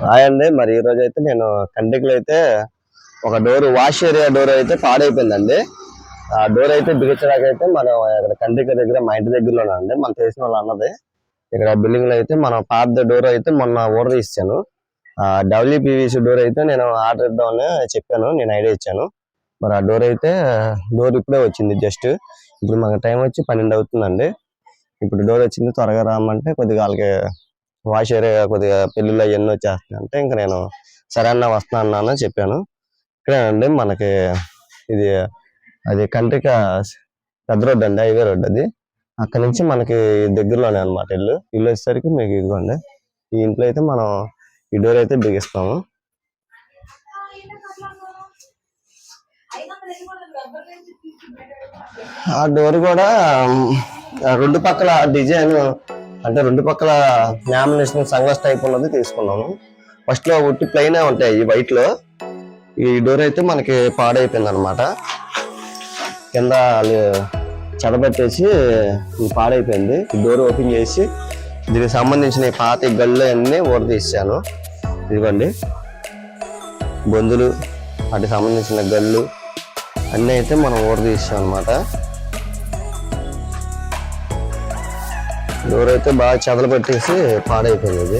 Hi అండి. మరి ఈ రోజు అయితే నేను కంటికిలో అయితే ఒక డోర్ వాష్ ఏరియా డోర్ అయితే పాడైపోయిందండి. ఆ డోర్ అయితే బిగించడానికైతే మనం ఇక్కడ కంటికి దగ్గర మా ఇంటి దగ్గరలోనే అండి, మనం తెలిసిన వాళ్ళు అన్నది. ఇక్కడ బిల్డింగ్ లో అయితే మనం పాత డోర్ అయితే మొన్న ఆర్డర్ ఇచ్చాను. డబ్ల్యూపీవీసీ డోర్ అయితే నేను ఆర్డర్ ఇద్దామని చెప్పాను, నేను ఐడియా ఇచ్చాను. మరి ఆ డోర్ ఇప్పుడే వచ్చింది. జస్ట్ ఇప్పుడు మనకు టైం వచ్చి 12 అవుతుందండి. ఇప్పుడు డోర్ వచ్చింది, త్వరగా రామంటే కొద్దిగా వాళ్ళకి వాష్ ఏరియా కొద్దిగా పెళ్ళిళ్ళు అవన్నీ వచ్చేస్తున్నాయి అంటే ఇంకా నేను సరే అన్న వస్తున్నా అన్నా అని చెప్పాను. ఇక్కడేనండి మనకి ఇది అది కంటిక పెద్ద రోడ్డు అండి, హైవే రోడ్డు అది. అక్కడ నుంచి మనకి దగ్గరలోనే అనమాట ఇల్లు వచ్చేసరికి మీకు ఇదిగోండి ఈ ఇంట్లో అయితే మనం ఈ డోర్ అయితే బిగిస్తాము. ఆ డోర్ కూడా రెండు పక్కల డిజైన్ అంటే రెండు పక్కల లామినేషన్ సంగ్లాస్ టైప్ ఉన్నది తీసుకున్నాము. ఫస్ట్ లో ఉట్టి ప్లెయిన్ ఉంటాయి ఈ వైట్ లో. ఈ డోర్ అయితే మనకి పాడైపోయింది అనమాట. కింద చెడబెట్టేసి పాడైపోయింది. ఈ డోర్ ఓపెన్ చేసి దీనికి సంబంధించిన పాత గళ్ళు అన్ని తీసాను. ఇదిగోండి బొందులు వాటికి సంబంధించిన గళ్ళు అన్నీ అయితే మనం తీసాం అనమాట. డోర్ అయితే బాగా చెదలు పెట్టేసి పాడైపోయింది ఇది.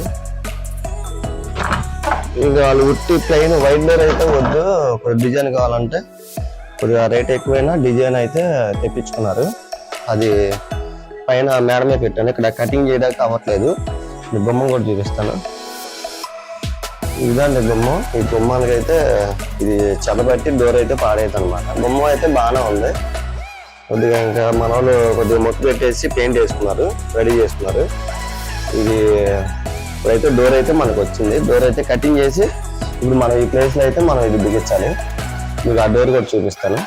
ఇంకా వాళ్ళు ఉట్టి ప్లెయిన్ వైట్ డోర్ అయితే వద్దు, కొద్దిగా డిజైన్ కావాలంటే కొద్దిగా రేట్ ఎక్కువైనా డిజైన్ అయితే తెప్పించుకున్నారు. అది పైన మేడమే పెట్టాను. ఇక్కడ కటింగ్ చేయడానికి అవ్వట్లేదు. ఈ బొమ్మ కూడా చూపిస్తాను. ఇదండి బొమ్మ. ఈ బొమ్మకి అయితే ఇది చెదబట్టి డోర్ అయితే పాడైతుంది అనమాట. బొమ్మ అయితే బాగానే ఉంది. కొద్దిగా ఇంకా మన వాళ్ళు కొద్దిగా మొక్కు పెట్టేసి పెయింట్ వేసుకున్నారు, రెడీ చేసుకున్నారు. ఇది ఇప్పుడైతే డోర్ అయితే మనకు వచ్చింది. డోర్ అయితే కటింగ్ చేసి ఇప్పుడు మనం ఈ ప్లేస్లో అయితే మనం ఇది బిగించాలి. మీకు ఆ డోర్ కూడా చూపిస్తాను.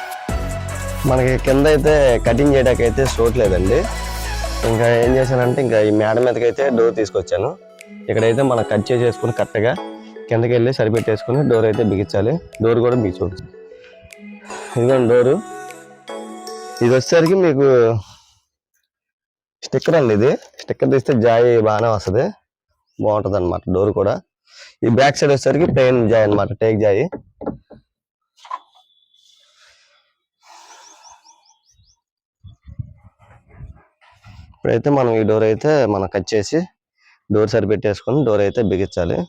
మనకి కింద అయితే కటింగ్ చేయడానికి అయితే చూడలేదండి. ఇంకా ఏం చేశానంటే ఇంకా ఈ మేడ మీదకి అయితే డోర్ తీసుకొచ్చాను. ఇక్కడైతే మనం కట్ చేసేసుకుని కరెక్ట్గా కిందకి వెళ్ళి సరిపెట్టేసుకుని డోర్ అయితే బిగించాలి. డోర్ కూడా మీకు చూపిస్తాను. ఇదిగోండి డోరు. ఇది వచ్చేసరికి మీకు స్టిక్కర్ అండి. ఇది స్టిక్కర్ తీస్తే జాయి బాగానే వస్తుంది, బాగుంటుంది అనమాట డోర్ కూడా. ఈ బ్యాక్ సైడ్ వచ్చేసరికి ప్లెయిన్ జాయి అనమాట, టేక్ జాయి. ఇప్పుడైతే మనం ఈ డోర్ అయితే మనం కట్ చేసి డోర్ సరిపెట్టేసుకొని డోర్ అయితే బిగించాలి.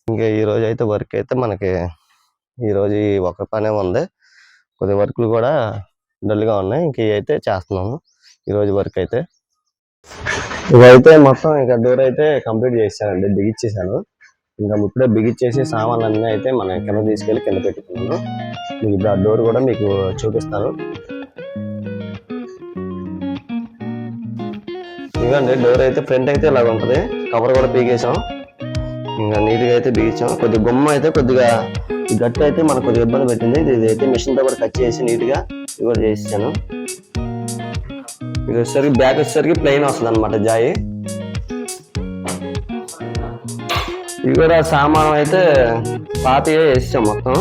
ఇంకా ఈ రోజు అయితే వర్క్ అయితే మనకి ఈరోజు ఈ ఒక పనే ఉంది. కొద్ది వర్క్లు కూడా డల్గా ఉన్నాయి. ఇంక అయితే చేస్తున్నాము ఈరోజు వర్క్ అయితే. ఇవైతే మొత్తం ఇంకా డోర్ అయితే కంప్లీట్ చేశానండి, బిగించేసాను. ఇంకా ఇప్పుడే బిగించేసి సామాన్లు అన్నీ అయితే మనం కింద తీసుకెళ్ళి కింద పెట్టుకున్నాను. మీకు ఇప్పుడు ఆ డోర్ కూడా మీకు చూపిస్తాను. ఇదిగోండి డోర్ అయితే ఫ్రంట్ అయితే ఇలాగ ఉంటుంది. కవర్ కూడా పీకేసాం, ఇంకా నీట్గా అయితే బిగించాం. కొద్దిగా బొమ్మ అయితే కొద్దిగా గట్టి అయితే మనకు కొద్దిగా ఇబ్బంది పెట్టింది. ఇది అయితే మిషన్ తో కూడా కట్ చేసి నీట్గా ఇది కూడా చేసాను. ఇది వచ్చేసరికి బ్యాక్ వచ్చేసరికి ప్లెయిన్ వస్తుంది అనమాట జాయి. ఇది కూడా సామానం అయితే పాతగా వేసాం మొత్తం.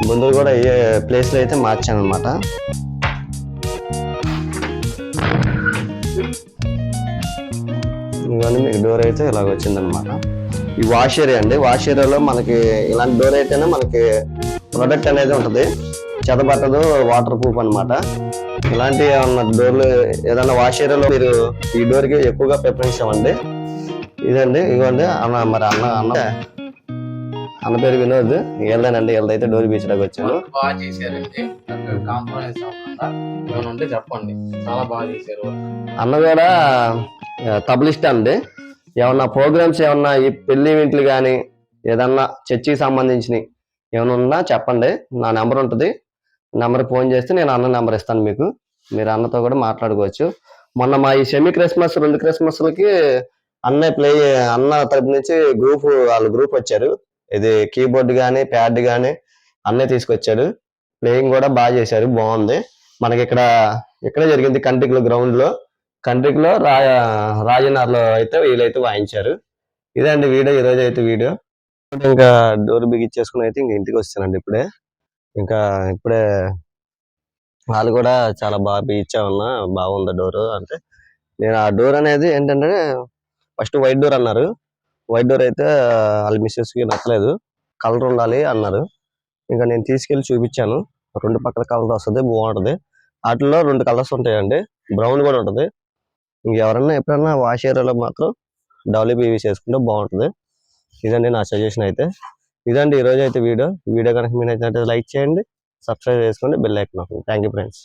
బొందులు కూడా ఏ ప్లేస్ లో అయితే మార్చాను అనమాట. ఇవన్నీ మీకు డోర్ అయితే ఇలాగ వచ్చిందనమాట. ఈ వాష్ ఏరియా అండి. వాష్ ఏరియాలో మనకి ఇలాంటి డోర్ అయితేనే మనకి ప్రొడక్ట్ అనేది ఉంటుంది, చెదబట్టదు, వాటర్ ప్రూఫ్ అనమాట. ఇలాంటి ఏమన్నా డోర్లు ఏదన్నా వాష్ ఏరియాలో మీరు ఈ డోర్ కి ఎక్కువగా ప్రిఫరెన్స్ ఇవ్వండి. ఇదండి ఇవ్వండి మరి అన్న పేరు వినోద్. వెళ్దానండి, వెళ్దైతే డోర్ బీచడానికి వచ్చాను. బాగా చేశారండి, కాంప్రమైజ్ అవ్వకుండా చెప్పండి, చాలా బాగా చేశారు. అన్న కూడా తబలిస్ట్ అండి. ఏమన్నా ప్రోగ్రామ్స్ ఏమన్నా ఈ పెళ్లి ఈవెంట్లు కానీ ఏదన్నా చర్చికి సంబంధించినవి ఏమైనా ఉన్నా చెప్పండి. నా నెంబర్ ఉంటుంది, నెంబర్ ఫోన్ చేస్తే నేను అన్న నెంబర్ ఇస్తాను మీకు. మీరు అన్నతో కూడా మాట్లాడుకోవచ్చు. మొన్న మా ఈ సెమీ క్రిస్మస్ 2 క్రిస్మస్లకి అన్న తరపు నుంచి వాళ్ళ గ్రూప్ వచ్చారు. ఇది కీబోర్డ్ కానీ ప్యాడ్ కానీ అన్నే తీసుకొచ్చాడు. ప్లేయింగ్ కూడా బాగా చేశారు, బాగుంది. మనకి ఇక్కడే జరిగింది కంట్రిక్లో గ్రౌండ్ లో. కంట్రిక్లో రాజనగర్లో అయితే వీళ్ళైతే వాయించారు. ఇదే అండి వీడియో, ఈరోజు అయితే వీడియో. ఇంకా డోర్ బిగిచ్చేసుకుని అయితే ఇంక ఇంటికి వచ్చానండి ఇప్పుడే. ఇప్పుడే వాళ్ళు కూడా చాలా బాగా బిగించామన్నా, బాగుంది డోర్ అంటే. నేను ఆ డోర్ అనేది ఏంటంటే ఫస్ట్ వైట్ డోర్ అన్నారు, వైట్ డోర్ అయితే వాళ్ళ మిస్సెస్కి నచ్చలేదు, కలర్ ఉండాలి అన్నారు. ఇంకా నేను తీసుకెళ్లి చూపించాను, 2 పక్కల కలర్ వస్తుంది, బాగుంటది. వాటిలో 2 కలర్స్ ఉంటాయండి, బ్రౌన్ కూడా ఉంటుంది. ఇంకెవరన్నా ఎప్పుడన్నా వాష్ ఏరియాలో మాత్రం WPVC వేసుకుంటే బాగుంటుంది. ఇదండి నా సజెషన్ అయితే. ఇదండి ఈరోజు అయితే వీడియో కనుక మీరు అయితే లైక్ చేయండి, సబ్స్క్రైబ్ చేసుకోండి, బెల్ ఐకాన్ నొక్కండి. Thank you friends.